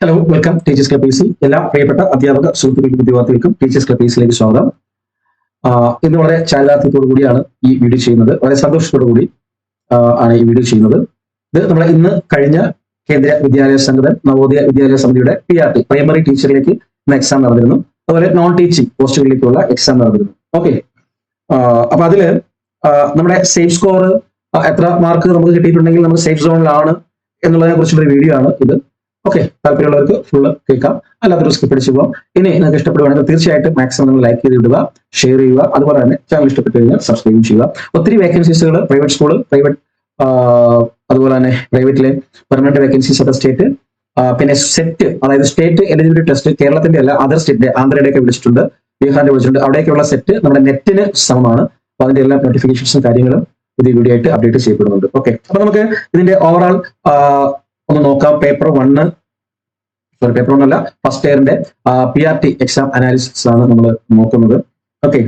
Hello, welcome teachers club P C. എല്ലാ പ്രിയപ്പെട്ട അധ്യാപക സുഹൃത്തുക്കൾക്കും വിദ്യാർത്ഥികൾക്കും ടീച്ചേഴ്സ് ക്ലബ് പി സിയിലേക്ക് സ്വാഗതം. ഇന്ന് വളരെ ചാരിതാർത്ഥ്യത്തോടു കൂടിയാണ് ഈ വീഡിയോ ചെയ്യുന്നത്. വളരെ സന്തോഷത്തോടു കൂടി ആണ് ഈ വീഡിയോ ചെയ്യുന്നത്. ഇത് നമ്മൾ ഇന്ന് കഴിഞ്ഞ കേന്ദ്ര വിദ്യാലയ സംഘടന നവോദയ വിദ്യാലയ സമിതിയുടെ PRT പ്രൈമറി ടീച്ചറിലേക്ക് ഇന്ന് എക്സാം നടന്നിരുന്നു. അതുപോലെ നോൺ ടീച്ചിങ് പോസ്റ്റുകളിലേക്കുള്ള എക്സാം നടന്നിരുന്നു. ഓക്കെ, അപ്പൊ അതില് നമ്മുടെ സേഫ് സ്കോർ എത്ര മാർക്ക് നമുക്ക് കിട്ടിയിട്ടുണ്ടെങ്കിൽ നമ്മൾ സേഫ് സോണിലാണ് എന്നുള്ളതിനെ കുറിച്ചുള്ള വീഡിയോ ആണ് ഇത്. ഓക്കെ, താല്പര്യമുള്ളവർക്ക് ഫുള്ള് കേൾക്കാം, അല്ലാത്തൊരു സ്കിപ്പ് അടിച്ചു പോകാം. ഇനി നിങ്ങൾക്ക് ഇഷ്ടപ്പെടുവാണെങ്കിൽ തീർച്ചയായിട്ടും മാക്സിമം നിങ്ങൾ ലൈക്ക് ചെയ്ത് ഇടുക, ഷെയർ ചെയ്യുക. അതുപോലെ തന്നെ ചാനൽ ഇഷ്ടപ്പെട്ടു കഴിഞ്ഞാൽ സബ്സ്ക്രൈബ് ചെയ്യുക. ഒത്തിരി വേക്കൻസീസുകൾ പ്രൈവറ്റ് സ്കൂള്, അതുപോലെ തന്നെ പ്രൈവറ്റിലെ പെർമനന്റ് വേക്കൻസീസ് ഓഫ് സ്റ്റേറ്റ്, പിന്നെ സെറ്റ്, അതായത് സ്റ്റേറ്റ് എലിജിബിലിറ്റി ടെസ്റ്റ് കേരളത്തിന്റെ അല്ല, അതർ സ്റ്റേറ്റിന്റെ ആന്ധ്രയുടെ ഒക്കെ വിളിച്ചിട്ടുണ്ട്, ബീഹാറിന്റെ വിളിച്ചിട്ടുണ്ട്. അവിടേക്കുള്ള സെറ്റ് നമ്മുടെ നെറ്റിന് സമമാണ്. അപ്പൊ അതിന്റെ എല്ലാ നോട്ടിഫിക്കേഷൻസും കാര്യങ്ങളും പുതിയ വീഡിയോ ആയിട്ട് അപ്ഡേറ്റ് ചെയ്യപ്പെടുന്നുണ്ട്. ഓക്കെ, അപ്പൊ നമുക്ക് ഇതിന്റെ ഓവറോൾ ഒന്ന് നോക്കാം. പേപ്പർ 1 അല്ല, ഫസ്റ്റ് ഇയറിന്റെ PRT എക്സാം അനാലിസിസ് ആണ് നമ്മൾ നോക്കുന്നത്. ഓക്കെ,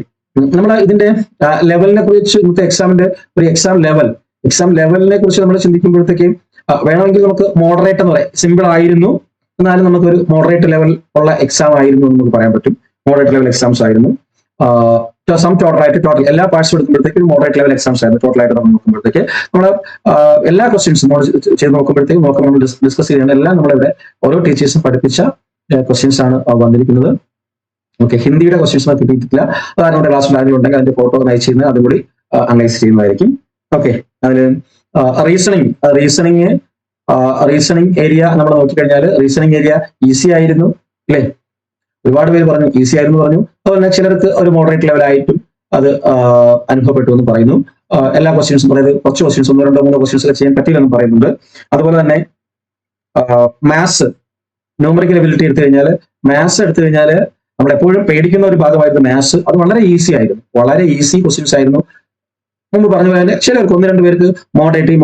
നമ്മൾ ഇതിന്റെ ലെവലിനെ കുറിച്ച്, ഇന്നത്തെ എക്സാമിന്റെ ഒരു എക്സാം ലെവലിനെ കുറിച്ച് നമ്മൾ ചിന്തിക്കുമ്പോഴത്തേക്കും വേണമെങ്കിൽ നമുക്ക് മോഡറേറ്റ് എന്ന് പറയാം. സിമ്പിൾ ആയിരുന്നു, എന്നാലും നമുക്ക് ഒരു മോഡറേറ്റ് ലെവൽ ഉള്ള എക്സാം ആയിരുന്നു എന്ന് നമുക്ക് പറയാൻ പറ്റും. മോഡറേറ്റ് ലെവൽ എക്സാംസ് ആയിരുന്നു. ടോട്ടൽ എല്ലാ പാർട്സും എടുക്കുമ്പോഴത്തേക്ക് മോഡറേറ്റ് ലെവൽ എക്സാംസ് ആയിരുന്നു. ടോട്ടലായിട്ട് നമ്മൾ നോക്കുമ്പോഴത്തേക്ക് നമ്മൾ എല്ലാ ക്വസ്റ്റ്യൻസും ചെയ്ത് നോക്കുമ്പോഴത്തേക്ക് നമ്മൾ ഡിസ്കസ് ചെയ്യുന്ന എല്ലാം നമ്മളിവിടെ ഓരോ ടീച്ചേഴ്സും പഠിപ്പിച്ച ക്വസ്റ്റ്യൻസ് ആണ് വന്നിരിക്കുന്നത്. ഓക്കെ, ഹിന്ദിയുടെ ക്വസ്റ്റ്യൻസ് നമുക്ക് കിട്ടിയിട്ടില്ല. അതാണ് നമ്മുടെ ക്ലാസ്സിൽ ആരെങ്കിലും ഉണ്ടെങ്കിൽ അതിന്റെ ഫോട്ടോ അയച്ചു ചെയ്യുന്നത്, അതുകൂടി അനലൈസ് ചെയ്യുന്നതായിരിക്കും. ഓക്കെ, അതിൽ റീസണിങ് ഏരിയ നമ്മൾ നോക്കിക്കഴിഞ്ഞാൽ റീസണിങ് ഏരിയ ഈസി ആയിരുന്നു അല്ലേ? ഒരുപാട് പേര് പറഞ്ഞു ഈസി ആയിരുന്നു പറഞ്ഞു. അതുപോലെ തന്നെ ചിലർക്ക് ഒരു മോഡറേറ്റ് ലെവലായിട്ടും അത് അനുഭവപ്പെട്ടു എന്ന് പറയുന്നു. എല്ലാ ക്വസ്റ്റ്യൻസും, അതായത് കുറച്ച് ക്വസ്റ്റ്യൻസ്, 1, 2, 3 ക്വസ്റ്റ്യൻസ് ഒക്കെ ചെയ്യാൻ പറ്റില്ലെന്ന് പറയുന്നുണ്ട്. അതുപോലെ തന്നെ മാത്സ്, ന്യൂമറിക്കൽ എബിലിറ്റി എടുത്തു കഴിഞ്ഞാൽ നമ്മൾ എപ്പോഴും പേടിക്കുന്ന ഒരു ഭാഗമായിരുന്നു മാത്സ്. അത് വളരെ ഈസി ആയിരുന്നു, വളരെ ഈസി ക്വസ്റ്റ്യൻസ് ആയിരുന്നു. മുമ്പ് പറഞ്ഞ പോലെ തന്നെ ചിലർക്ക് 1, 2 പേർക്ക്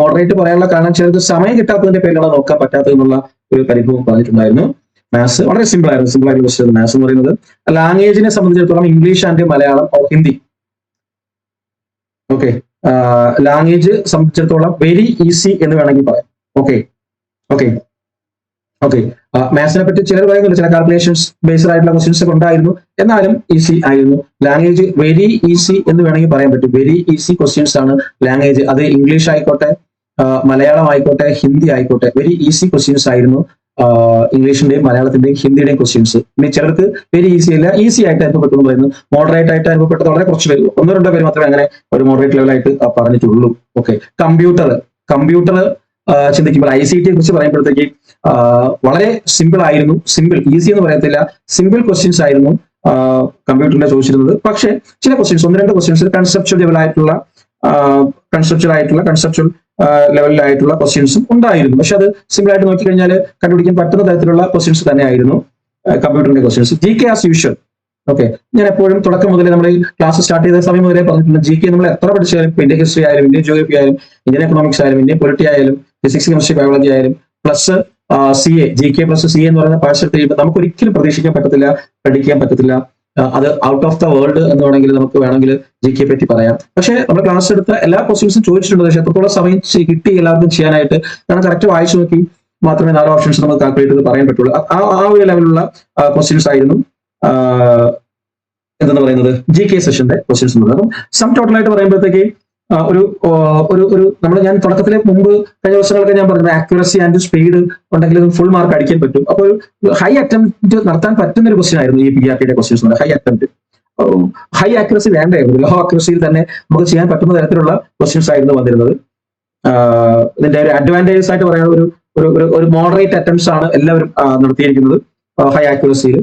മോഡറേറ്റ് പറയാനുള്ള കാരണം ചിലർക്ക് സമയം കിട്ടാത്തതിന്റെ പേരിലാണ് നോക്കാൻ പറ്റാത്തതെന്നുള്ള ഒരു പരിഭവം പറഞ്ഞിട്ടുണ്ടായിരുന്നു. മാത്സ് വളരെ സിമ്പിൾ ആയിട്ടുള്ള ക്വസ്റ്റ്യൻ മാത്സ് എന്ന് പറയുന്നത്. ലാംഗ്വേജിനെ സംബന്ധിച്ചിടത്തോളം English and Malayalam or Hindi. Okay, language സംബന്ധിച്ചിടത്തോളം വെരി ഈസി എന്ന് വേണമെങ്കിൽ പറയാം. ഓക്കെ, മാത്സിനെ പറ്റി ചിലർ പറയുന്നുണ്ട്, ചില കാൽക്കുലേഷൻസ് ബേസ്ഡ് ആയിട്ടുള്ള ക്വസ്റ്റ്യൻസ് ഒക്കെ ഉണ്ടായിരുന്നു, എന്നാലും ഈസി ആയിരുന്നു. ലാംഗ്വേജ് വെരി ഈസി എന്ന് വേണമെങ്കിൽ പറയാൻ പറ്റും. വെരി ഈസി ക്വസ്റ്റ്യൻസ് ആണ് ലാംഗ്വേജ്. അത് ഇംഗ്ലീഷ് ആയിക്കോട്ടെ, മലയാളം ആയിക്കോട്ടെ, ഹിന്ദി ആയിക്കോട്ടെ, വെരി ഈസി ക്വസ്റ്റ്യൻസ് ആയിരുന്നു. ഇംഗ്ലീഷിന്റെയും മലയാളത്തിന്റെയും ഹിന്ദിയുടെയും ക്വസ്റ്റ്യൻസ്. ഇനി ചിലർക്ക് വെരി ഈസി അല്ല, ഈസി ആയിട്ട് അനുഭവപ്പെട്ടു എന്ന് പറയുന്നു. മോഡറേറ്റ് ആയിട്ട് അനുഭവപ്പെട്ടത് വളരെ കുറച്ച് പേര്, 1, 2 പേര് മാത്രമേ അങ്ങനെ ഒരു മോഡറേറ്റ് ലെവലായിട്ട് പറഞ്ഞിട്ടുള്ളൂ. ഓക്കെ, കമ്പ്യൂട്ടർ ചിന്തിക്കുമ്പോൾ ICT കുറിച്ച് പറയുമ്പോഴത്തേക്ക് വളരെ സിമ്പിൾ ആയിരുന്നു. ഈസി എന്ന് പറയത്തില്ല, സിമ്പിൾ ക്വസ്റ്റ്യൻസ് ആയിരുന്നു കമ്പ്യൂട്ടറിന്റെ ചോദിച്ചിരുന്നത്. പക്ഷേ ചില ക്വസ്റ്റ്യൻസ്, 1, 2 ക്വസ്റ്റ്യൻസ് കൺസെപ്ച്വൽ ലെവലിലായിട്ടുള്ള ക്വസ്റ്റ്യൻസും ഉണ്ടായിരുന്നു. പക്ഷെ അത് സിമ്പിൾ ആയിട്ട് നോക്കിക്കഴിഞ്ഞാൽ കണ്ടുപിടിക്കാൻ പറ്റുന്ന തരത്തിലുള്ള ക്വസ്റ്റ്യൻസ് തന്നെയായിരുന്നു കമ്പ്യൂട്ടറിന്റെ questions. GK as usual. Okay, ഞാൻ എപ്പോഴും തുടക്കം മുതലേ നമ്മൾ ഈ ക്ലാസ് സ്റ്റാർട്ട് ചെയ്ത സമയം മുതലേ പറഞ്ഞിട്ടുണ്ട്, GK നമ്മൾ എത്ര പഠിച്ചാലും, ഇന്ത്യൻ ഹിസ്റ്ററി ആയാലും, ഇന്ത്യൻ ജോഗ്രഫി ആയാലും, ഇന്ത്യൻ എക്കണോമിക്സ് ആയാലും, ഇന്ത്യൻ പൊളിറ്റി ആയാലും, ഫിസിക്സ്, കെമിസ്ട്രി, ബയോളജി ആയാലും, plus CA, GK plus CA എന്ന് പറയുന്ന പാർട്സ് എടുത്ത് കഴിയുമ്പോൾ നമുക്ക് ഒരിക്കലും പ്രതീക്ഷിക്കാൻ പറ്റത്തില്ല, പഠിക്കാൻ പറ്റത്തില്ല. അത് ഔട്ട് ഓഫ് ദ വേൾഡ് എന്ന് വേണമെങ്കിൽ GK പറ്റി പറയാം. പക്ഷേ നമ്മുടെ ക്ലാസ് എടുത്ത എല്ലാ ക്വസ്റ്റ്യൻസും ചോദിച്ചിട്ടുണ്ട്. പക്ഷേ എത്രത്തോളം സമയം കിട്ടി എല്ലാവർക്കും ചെയ്യാനായിട്ട്? കാരണം കറക്റ്റ് വായിച്ചു നോക്കി മാത്രമേ 4 ഓപ്ഷൻസ് നമുക്ക് കാൽക്കുലേറ്റ് ചെയ്ത് പറയാൻ പറ്റുള്ളൂ. ആ ഒരു ലെവലിലുള്ള ക്വസ്റ്റ്യൻസ് ആയിരുന്നു എന്തെന്ന് പറയുന്നത് GK സെഷന്റെ ക്വസ്റ്റ്യൻസ് എന്ന് പറയുന്നത്. അപ്പം സം ടോട്ടലായിട്ട് പറയുമ്പോഴത്തേക്ക് ഞാൻ തുടക്കത്തിലെ മുമ്പ് കഴിഞ്ഞ ദിവസങ്ങളൊക്കെ ഞാൻ പറഞ്ഞത് ആക്യുറസി ആൻഡ് സ്പീഡ് ഉണ്ടെങ്കിൽ ഫുൾ മാർക്ക് അടിക്കാൻ പറ്റും. അപ്പോൾ ഒരു ഹൈ അറ്റംപ്റ്റ് നടത്താൻ പറ്റുന്ന ഒരു ക്വസ്റ്റ്യൻ ആയിരുന്നു ഈ PRTയുടെ questions. High attempt, high accuracy വേണ്ടായിരുന്നു, ലോ ആക്യുറസിയിൽ തന്നെ നമുക്ക് ചെയ്യാൻ പറ്റുന്ന തരത്തിലുള്ള ക്വസ്റ്റ്യൻസ് ആയിരുന്നു വന്നിരുന്നത്. ഇതിന്റെ ഒരു അഡ്വാൻറ്റേജസ് ആയിട്ട് പറയാൻ ഒരു മോഡറേറ്റ് അറ്റംപ്റ്റ്സ് ആണ് എല്ലാവരും നടത്തിയിരിക്കുന്നത് ഹൈ ആക്യുറസിയിൽ.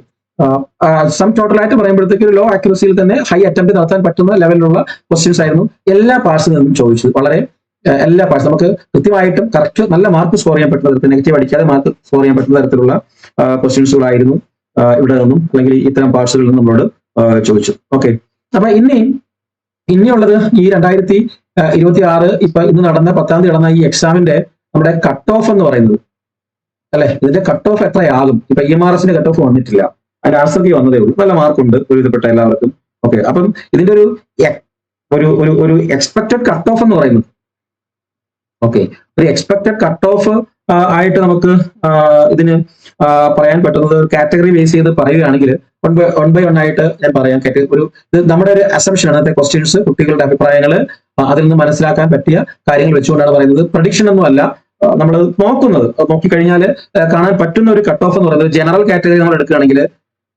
സം ടോട്ടലായിട്ട് പറയുമ്പോഴത്തേക്ക് ഒരു ലോ ആക്യുറസിയിൽ തന്നെ ഹൈ അറ്റംപ്റ്റ് നടത്താൻ പറ്റുന്ന ലെവലിലുള്ള ക്വസ്റ്റ്യൻസ് ആയിരുന്നു എല്ലാ പാർട്സിൽ നിന്നും ചോദിച്ചത്. വളരെ എല്ലാ പാർട്സ് നമുക്ക് കൃത്യമായിട്ടും കറക്റ്റ് നല്ല മാർക്ക് സ്കോർ ചെയ്യാൻ പറ്റുന്ന തരത്തിൽ, നെഗറ്റീവ് അടിക്കാതെ മാർക്ക് സ്കോർ ചെയ്യാൻ പറ്റുന്ന തരത്തിലുള്ള ക്വസ്റ്റ്യൻസുകളായിരുന്നു ഇവിടെ നിന്നും അല്ലെങ്കിൽ ഇത്തരം പാർട്സുകളിൽ നിന്നും നമ്മളോട് ചോദിച്ചു. ഓക്കെ, അപ്പൊ ഇനിയുള്ളത് ഈ 2026 ഇന്ന് നടന്ന 10ാം തീയതി നടന്ന ഈ എക്സാമിന്റെ നമ്മുടെ കട്ട് ഓഫ് എന്ന് പറയുന്നത് അല്ലെ, ഇതിന്റെ കട്ട് ഓഫ് എത്രയാകും? ഇപ്പൊ EMRSന്റെ കട്ട് ഓഫ് വന്നിട്ടില്ല, അതിന്റെ ആൻസർ കീ വന്നതേ ഉള്ളൂ. നല്ല മാർക്കുണ്ട് ഒരുവിധപ്പെട്ട എല്ലാവർക്കും. ഓക്കെ, അപ്പം ഇതിന്റെ ഒരു എക്സ്പെക്ടഡ് കട്ട് ഓഫ് എന്ന് പറയുന്നത്, ഓക്കെ, ഒരു എക്സ്പെക്ടഡ് കട്ട് ഓഫ് ആയിട്ട് നമുക്ക് ഇതിന് പറയാൻ പറ്റുന്നത് കാറ്റഗറി ബേസ് ചെയ്ത് പറയുകയാണെങ്കിൽ വൺ ബൈ വൺ ആയിട്ട് ഞാൻ പറയാം. ഇത് നമ്മുടെ ഒരു അസംഷൻ ആണ്. ക്വസ്റ്റ്യൻസ്, കുട്ടികളുടെ അഭിപ്രായങ്ങൾ, അതിൽ നിന്ന് മനസ്സിലാക്കാൻ പറ്റിയ കാര്യങ്ങൾ വെച്ചുകൊണ്ടാണ് പറയുന്നത്. പ്രഡിക്ഷൻ ഒന്നും അല്ല നമ്മൾ നോക്കുന്നത്. നോക്കിക്കഴിഞ്ഞാൽ കാണാൻ പറ്റുന്ന ഒരു കട്ട് ഓഫ് എന്ന് പറയുന്നത് ജനറൽ കാറ്റഗറി നമ്മൾ എടുക്കുകയാണെങ്കിൽ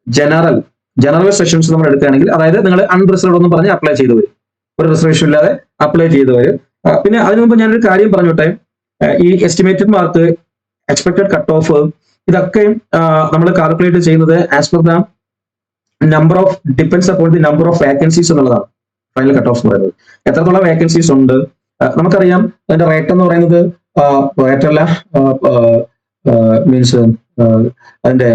ജനറൽ സെഷൻസ് നമ്മൾ എടുക്കുകയാണെങ്കിൽ, അതായത് നിങ്ങൾ അൺറിസർവ്ഡ് എന്ന് പറഞ്ഞ് അപ്ലൈ ചെയ്തു വരും, ഒരു റിസർവേഷൻ ഇല്ലാതെ അപ്ലൈ ചെയ്തു വരും. പിന്നെ അതിനു മുമ്പ് ഞാനൊരു കാര്യം പറഞ്ഞോട്ടെ. ഈ estimated mark, expected cut off, ഇതൊക്കെ നമ്മൾ കാൽക്കുലേറ്റ് ചെയ്യുന്നത് as per the number of depends upon the number of vacancies എന്നുള്ളതാണ് ഫൈനൽ കട്ട് ഓഫ് എന്ന് പറയുന്നത്. എത്രത്തോളം വേക്കൻസീസ് ഉണ്ട് നമുക്കറിയാം. അതിന്റെ റേറ്റ് എന്ന് പറയുന്നത് റേറ്റ് അല്ല, മീൻസ് അതിന്റെ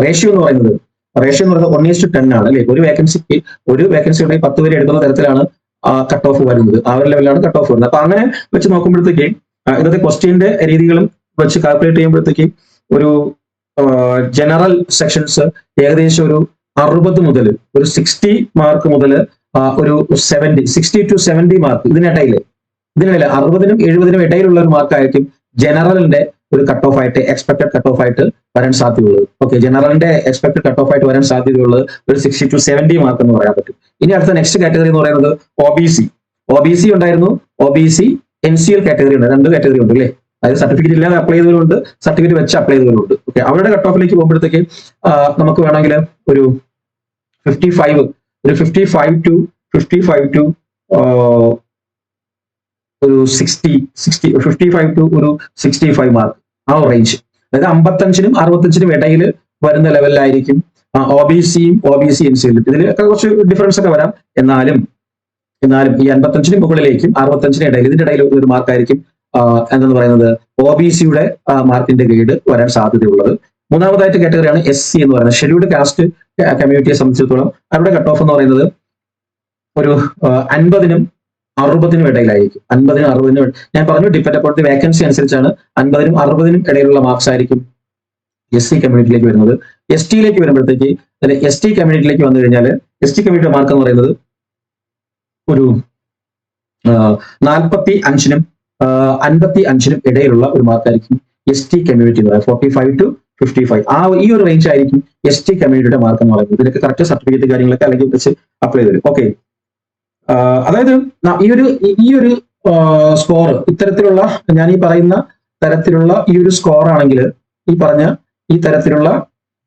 റേഷ്യോ എന്ന് പറയുന്നത് 1:10 ആണ് അല്ലെ. ഒരു വേക്കൻസി ഉണ്ടെങ്കിൽ 10 പേര് എടുക്കുന്ന തരത്തിലാണ് കട്ട് ഓഫ് വരുന്നത്. ആ ഒരു ലെവലാണ് കട്ട് ഓഫ് വരുന്നത്. അപ്പൊ അങ്ങനെ വെച്ച് നോക്കുമ്പോഴത്തേക്ക് ഇന്നത്തെ ക്വസ്റ്റ്യന്റെ രീതികളും വെച്ച് കാൽക്കുലേറ്റ് ചെയ്യുമ്പോഴത്തേക്ക് ഒരു ജനറൽ സെക്ഷൻസ് ഏകദേശം ഒരു 60 മുതൽ ഒരു 60 മാർക്ക് മുതൽ ഒരു 60 to 70 മാർക്ക് ഇതിനിടയിൽ 60നും 70നും ഇടയിലുള്ള ഒരു മാർക്കായിരിക്കും ജനറലിന്റെ ഒരു കട്ട് ഓഫ് ആയിട്ട്, എക്സ്പെക്ടഡ് കട്ട് ഓഫ് ആയിട്ട് വരാൻ സാധ്യതയുള്ളത്. ഓക്കെ, ജനറലിന്റെ എക്സ്പെക്ടഡ് കട്ട് ഓഫ് ആയിട്ട് വരാൻ സാധ്യതയുള്ളത് ഒരു 60 to 70 മാർക്ക് എന്ന് പറയാൻ പറ്റും. ഇനി അടുത്ത നെക്സ്റ്റ് കാറ്റഗറി എന്ന് പറയുന്നത് OBC ഉണ്ടായിരുന്നു. OBC NCL കാറ്റഗറി ഉണ്ട്. 2 കാറ്റഗറി ഉണ്ട് അല്ലേ. അതായത് സർട്ടിഫിക്കറ്റ് ഇല്ലാതെ അപ്ലൈ ചെയ്തവരുണ്ട്, സർട്ടിഫിക്കറ്റ് വെച്ച് അപ്ലൈ ചെയ്തവരുണ്ട്. ഓക്കെ, അവരുടെ കട്ട് ഓഫിലേക്ക് പോകുമ്പോഴത്തേക്ക് നമുക്ക് വേണമെങ്കിൽ ഒരു 55 to ഒരു 55 to ഒരു 65 മാർക്ക്, ആ ഒരു റേഞ്ച്. അതായത് 55നും 65നും ഇടയിൽ വരുന്ന ലെവലിലായിരിക്കും OBCയും OBC NCLും. ഇതിലൊക്കെ കുറച്ച് ഡിഫറൻസ് ഒക്കെ വരാം. എന്നാലും ഈ 55നും മുകളിലേക്കും 65നും ഇടയിൽ, ഇതിന്റെ ഇടയിൽ ഒരു മാർക്കായിരിക്കും എന്തെന്ന് പറയുന്നത് OBCയുടെ മാർക്കിന്റെ ഗ്രേഡ് വരാൻ സാധ്യതയുള്ളത്. മൂന്നാമതായിട്ട് കാറ്റഗറിയാണ് SC എന്ന് പറയുന്നത്, ഷെഡ്യൂൾഡ് കാസ്റ്റ് കമ്മ്യൂണിറ്റിയെ സംബന്ധിച്ചിടത്തോളം അവരുടെ കട്ട് ഓഫ് എന്ന് പറയുന്നത് ഒരു 50നും 60നും ഇടയിലായിരിക്കും. 50നും 60നും ഞാൻ പറഞ്ഞു, ഡിപ്പെൻഡ് അപ്പോൺ ദി വേക്കൻസി അനുസരിച്ചാണ്. 50നും 60നും ഇടയിലുള്ള മാർക്സ് ആയിരിക്കും SC കമ്മ്യൂണിറ്റിയിലേക്ക് വരുന്നത്. STയിലേക്ക് വരുമ്പോഴത്തേക്ക്, ST കമ്മ്യൂണിറ്റിയിലേക്ക് വന്നു കഴിഞ്ഞാൽ ST കമ്മ്യൂണിറ്റി മാർക്ക് എന്ന് പറയുന്നത് ഒരു 45നും 55നും ഇടയിലുള്ള ഒരു മാർക്കായിരിക്കും ST കമ്മ്യൂണിറ്റി എന്ന് പറയുന്നത്. 45 to 55 ഈ ഒരു റേഞ്ച് ആയിരിക്കും ST കമ്മ്യൂണിറ്റിയുടെ മാർക്ക് എന്ന് പറയുന്നത്. ഇതിനൊക്കെ കറക്റ്റ് സർട്ടിഫിക്കറ്റ് കാര്യങ്ങളൊക്കെ അല്ലെങ്കിൽ വെച്ച് അപ്ലൈ ചെയ്ത് വരും. ഓക്കെ, അതായത് ഈ ഒരു സ്കോർ ഇത്തരത്തിലുള്ള, ഞാൻ ഈ പറയുന്ന തരത്തിലുള്ള ഈ ഒരു സ്കോർ ആണെങ്കിൽ, ഈ തരത്തിലുള്ള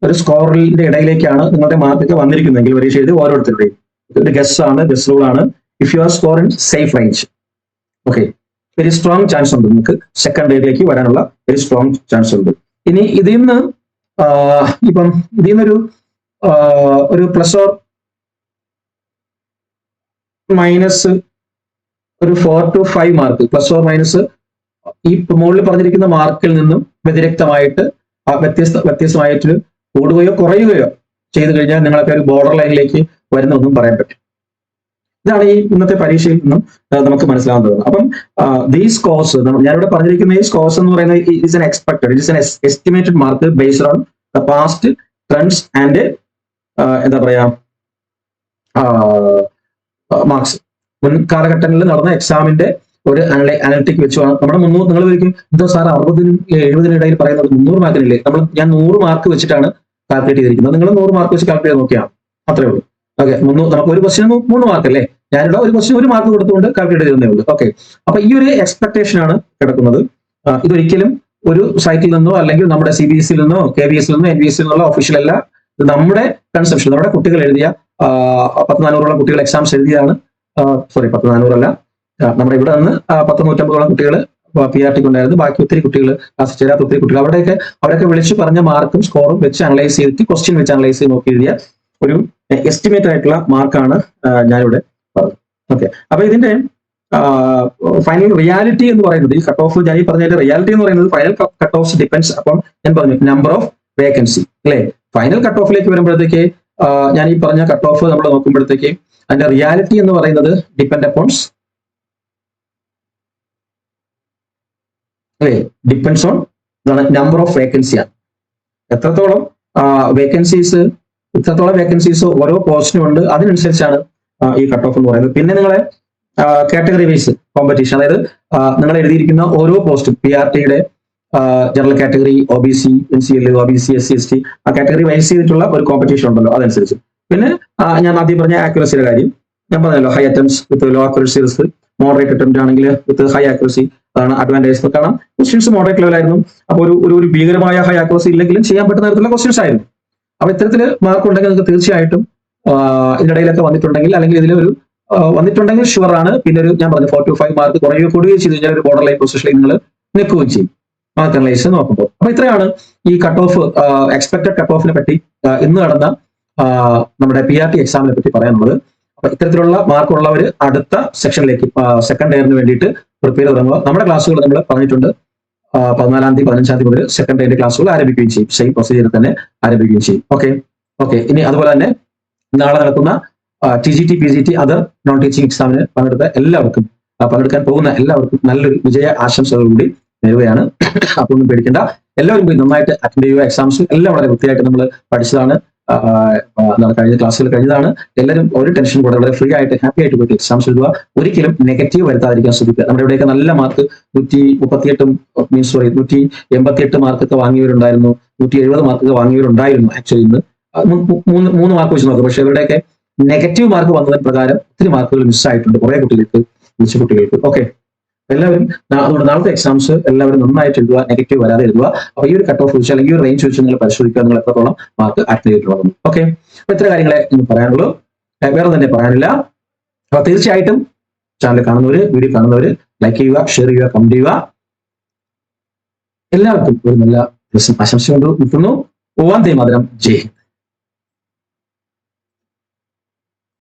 ഒരു സ്കോറിന്റെ ഇടയിലേക്കാണ് നിങ്ങളുടെ മാർക്കൊക്കെ വന്നിരിക്കുന്നതെങ്കിൽ പരീക്ഷ എഴുതി ഓരോരുത്തരുടെയും ഒരു ഗസ് റൂൾ ആണ്. If you are score in safe range, okay, very strong chance ഉണ്ട് നിങ്ങൾക്ക് സെക്കൻഡ് ഗ്രേഡിലേക്ക് വരാനുള്ള വെരി സ്ട്രോങ് ചാൻസ് ഉണ്ട്. ഇനി ഇതിൽ നിന്നൊരു പ്ലസ് ഓർ മൈനസ് ഒരു 4 to 5 mark, plus or minus ഈ മുകളിൽ പറഞ്ഞിരിക്കുന്ന മാർക്കിൽ നിന്നും വ്യതിരിക്തമായിട്ട് വ്യത്യസ്തമായിട്ട് കൂടുകയോ കുറയുകയോ ചെയ്തു കഴിഞ്ഞാൽ നിങ്ങളൊക്കെ ഒരു ബോർഡർ ലൈനിലേക്ക് വരുന്നൊന്നും പറയാൻ പറ്റും. ഇതാണ് ഈ ഇന്നത്തെ പരീക്ഷയിൽ നിന്നും നമുക്ക് മനസ്സിലാവുന്നത്. അപ്പം ദീ സ്കോർസ്, ഞാനിവിടെ പറഞ്ഞിരിക്കുന്ന ഈ സ്കോർസ് എന്ന് പറയുന്നത് is an expected, it is an estimated mark based on the past trends and എന്താ പറയാ മാർക്സ്. മുൻ കാലഘട്ടങ്ങളിൽ നടന്ന എക്സാമിന്റെ ഒരു അനലിറ്റിക് വെച്ച് നമ്മുടെ നിങ്ങൾ വിളിക്കും എന്തോ സാർ 60നും 70നും ഇടയിൽ പറയുന്നത് 300 മാർക്കിനില്ലേ? ഞാൻ 100 മാർക്ക് വെച്ചിട്ടാണ് കാൽക്കുലേറ്റ് ചെയ്തിരിക്കുന്നത്. നിങ്ങൾ 100 മാർക്ക് വെച്ച് കാൽക്കുലേറ്റ് ചെയ്ത് നോക്കിയാൽ അത്രേ ഉള്ളൂ. ഓക്കെ, നമുക്ക് ഒരു ക്വസ്റ്റിന് 3 മാർക്ക് അല്ലേ? ഞാനിവിടെ ഒരു ക്വസ്റ്റിന് 1 മാർക്ക് കൊടുത്തുകൊണ്ട് കാൽക്കുലേറ്റ് ചെയ്യുന്നേ ഉള്ളൂ. ഓക്കെ, അപ്പൊ ഈ ഒരു എക്സ്പെക്ടേഷൻ ആണ് കിടക്കുന്നത്. ഇതൊരിക്കലും ഒരു സൈറ്റിൽ നിന്നോ അല്ലെങ്കിൽ നമ്മുടെ CBSE നിന്നോ KVS നിന്നോ NVS നിന്നുള്ള ഒഫീഷ്യൽ അല്ല. ഇത് നമ്മുടെ കൺസെപ്ഷൻ, നമ്മുടെ കുട്ടികൾ എഴുതിയ 10,400 കുട്ടികൾ എക്സാംസ് എഴുതിയതാണ്. 10,400 അല്ല, നമ്മുടെ ഇവിടെ നിന്ന് 1,150 കുട്ടികൾ PRTക്ക് ഉണ്ടായിരുന്നു. ബാക്കി ഒത്തിരി കുട്ടികൾ ക്ലാസ് ചേരാത്ത ഒത്തിരി കുട്ടികൾ അവരൊക്കെ വിളിച്ച് പറഞ്ഞ മാർക്കും സ്കോറും വെച്ച് അനലൈസ് ചെയ്തിട്ട് ക്വസ്റ്റ്യൻ വെച്ച് അനലൈസ് ചെയ്ത് നോക്കി എഴുതിയ ഒരു എസ്റ്റിമേറ്റ് ആയിട്ടുള്ള മാർക്കാണ് ഞാനിവിടെ പറഞ്ഞത്. ഓക്കെ, അപ്പൊ ഇതിന്റെ ഫൈനൽ റിയാലിറ്റി എന്ന് പറയുന്നത്, ഈ കട്ട് ഓഫ് ഞാൻ ഈ പറഞ്ഞതിന്റെ റിയാലിറ്റി എന്ന് പറയുന്നത് ഫൈനൽ കട്ട് ഓഫ് ഡിപ്പെൻഡ്സ് അപ്പം ഞാൻ പറഞ്ഞു നമ്പർ ഓഫ് വേക്കൻസി അല്ലെ. ഫൈനൽ കട്ട് ഓഫിലേക്ക് വരുമ്പോഴത്തേക്ക് ഞാൻ ഈ പറഞ്ഞ കട്ട് ഓഫ് നമ്മൾ നോക്കുമ്പോഴത്തേക്ക് അതിന്റെ റിയാലിറ്റി എന്ന് പറയുന്നത് ഡിപ്പെൻഡ് അപ്പോൺസ് അല്ലെ, ഡിപ്പെൻഡ്സ് ഓൺ നമ്പർ ഓഫ് വേക്കൻസിയാണ്. എത്രത്തോളം വേക്കൻസീസ് ഓരോ പോസ്റ്റിനും ഉണ്ട്, അതിനനുസരിച്ചാണ് ഈ കട്ട് ഓഫ് എന്ന് പറയുന്നത്. പിന്നെ നിങ്ങളെ കാറ്റഗറി വൈസ് കോമ്പറ്റീഷൻ. അതായത് നിങ്ങൾ എഴുതിയിരിക്കുന്ന ഓരോ പോസ്റ്റും PRTയുടെ general category, OBC, NCL, OBC, SC, ST ആ കാറ്റഗറി വൈസ് ചെയ്തിട്ടുള്ള ഒരു കോമ്പറ്റീഷൻ ഉണ്ടല്ലോ, അതനുസരിച്ച്. പിന്നെ ഞാൻ ആദ്യം പറഞ്ഞ ആക്യുറസിയുടെ കാര്യം ഞാൻ പറഞ്ഞല്ലോ, high attempts with low accuracy risk, moderate attempt ആണെങ്കിൽ വിത്ത് ഹൈ ആക്യുറസി അതാണ് അഡ്വാൻറ്റേജ്. കാരണം ക്വസ്റ്റ്യൻസ് മോഡറേറ്റ് ലെവലായിരുന്നു. അപ്പോൾ ഒരു ഭീകരമായ ഹൈ ആക്യുറസി ഇല്ലെങ്കിലും ചെയ്യാൻ പറ്റുന്ന തരത്തിലുള്ള ക്വസ്റ്റ്യൻസ് ആയിരുന്നു. അപ്പൊ ഇത്തരത്തിൽ മാർക്ക് ഉണ്ടെങ്കിൽ നിങ്ങൾക്ക് തീർച്ചയായിട്ടും ഇതിനിടയിലൊക്കെ വന്നിട്ടുണ്ടെങ്കിൽ, അല്ലെങ്കിൽ ഇതിലൊരു വന്നിട്ടുണ്ടെങ്കിൽ ഷുവർ ആണ്. പിന്നെ ഒരു ഞാൻ പറഞ്ഞു 4 to 5 മാർക്ക് കുറയുകയും ചെയ്ത് കഴിഞ്ഞാൽ ഒരു ബോർഡർ ലൈൻ പൊസിഷനിൽ നിങ്ങൾ നിൽക്കുകയും ചെയ്യും മാർക്ക് അനലൈസ് നോക്കുമ്പോൾ. അപ്പൊ ഇത്രയാണ് ഈ കട്ട് ഓഫ്, എക്സ്പെക്ടഡ് കട്ട് ഓഫിനെ പറ്റി ഇന്ന് നടന്ന നമ്മുടെ PRT എക്സാമിനെ പറ്റി പറയാനുള്ളത്. അപ്പൊ ഇത്തരത്തിലുള്ള മാർക്ക് ഉള്ളവർ അടുത്ത സെക്ഷനിലേക്ക് സെക്കൻഡ് ഇയറിന് വേണ്ടിയിട്ട് പ്രിപ്പയർ തുടങ്ങുക. നമ്മുടെ ക്ലാസ്സുകൾ നമ്മൾ പറഞ്ഞിട്ടുണ്ട് 14-ാം തീയതി 15-ാം തീയതി മുതൽ സെക്കൻഡ് ഇയറിന്റെ ക്ലാസ്സുകൾ ആരംഭിക്കുകയും ചെയ്യും. സെയിം പ്രൊസീജിയർ തന്നെ ആരംഭിക്കുകയും ചെയ്യും. ഓക്കെ. ഇനി അതുപോലെ തന്നെ നാളെ നടക്കുന്ന TGT, PGT, other non teaching എക്സാമിന് പങ്കെടുക്കാൻ പോകുന്ന എല്ലാവർക്കും നല്ലൊരു വിജയ ആശംസകൾ കൂടി നേരുകയാണ്. അപ്പോൾ ഒന്നും പേടിക്കേണ്ട, എല്ലാവരും പോയി നന്നായിട്ട് അറ്റൻഡ് ചെയ്യുക. എക്സാംസ് എല്ലാം വളരെ വൃത്തിയായിട്ട് നമ്മൾ പഠിച്ചതാണ്, കഴിഞ്ഞ ക്ലാസ്സുകൾ കഴിഞ്ഞതാണ്. എല്ലാവരും ഒരു ടെൻഷൻ കൂടെ വളരെ ഫ്രീ ആയിട്ട് ഹാപ്പി ആയിട്ട് പോയിട്ട് എക്സാംസ് എഴുതുക. ഒരിക്കലും നെഗറ്റീവ് വരുത്താതിരിക്കാൻ ശ്രദ്ധിക്കുക. നമ്മുടെ ഇവിടെയൊക്കെ നല്ല മാർക്ക് 188 മാർക്കൊക്കെ വാങ്ങിയവരുണ്ടായിരുന്നു, 170 മാർക്കൊക്കെ വാങ്ങിയവരുണ്ടായിരുന്നു. ആക്ച്വലി ഇന്ന് 3 മാർക്ക് വെച്ച് നോക്കുക. പക്ഷെ ഇവരുടെയൊക്കെ നെഗറ്റീവ് മാർക്ക് വന്നതിന് പ്രകാരം ഒത്തിരി മാർക്കുകൾ മിസ്സായിട്ടുണ്ട് കുറെ കുട്ടികൾക്ക്. ഓക്കെ, എല്ലാവരും അതുകൊണ്ട് നാളത്തെ എക്സാംസ് എല്ലാവരും നന്നായിട്ട് എഴുതുക, നെഗറ്റീവ് വരാതെ എഴുതുക. അപ്പൊ ഈ ഒരു കട്ട് ഓഫ് വെച്ചാൽ, ഈ ഒരു റേഞ്ച് വെച്ച് നിങ്ങൾ പരിശോധിക്കുക നിങ്ങൾ എത്രത്തോളം മാർക്ക് അറ്റൻഡ് ചെയ്തിട്ടുള്ളതെന്ന്. ഓക്കെ, അപ്പൊ ഇത്ര കാര്യങ്ങളെ ഇന്ന് പറയാനുള്ളൂ, വേറെ തന്നെ പറയാനില്ല. അപ്പൊ തീർച്ചയായിട്ടും ചാനൽ കാണുന്നവര്, വീഡിയോ കാണുന്നവര് ലൈക്ക് ചെയ്യുക, ഷെയർ ചെയ്യുക, കമന്റ് ചെയ്യുക. എല്ലാവർക്കും ഒരു നല്ല ദിവസം ആശംസ കൊണ്ട് നിൽക്കുന്നു. വന്ദേ മാതരം. ജയ് ഹിന്ദ്.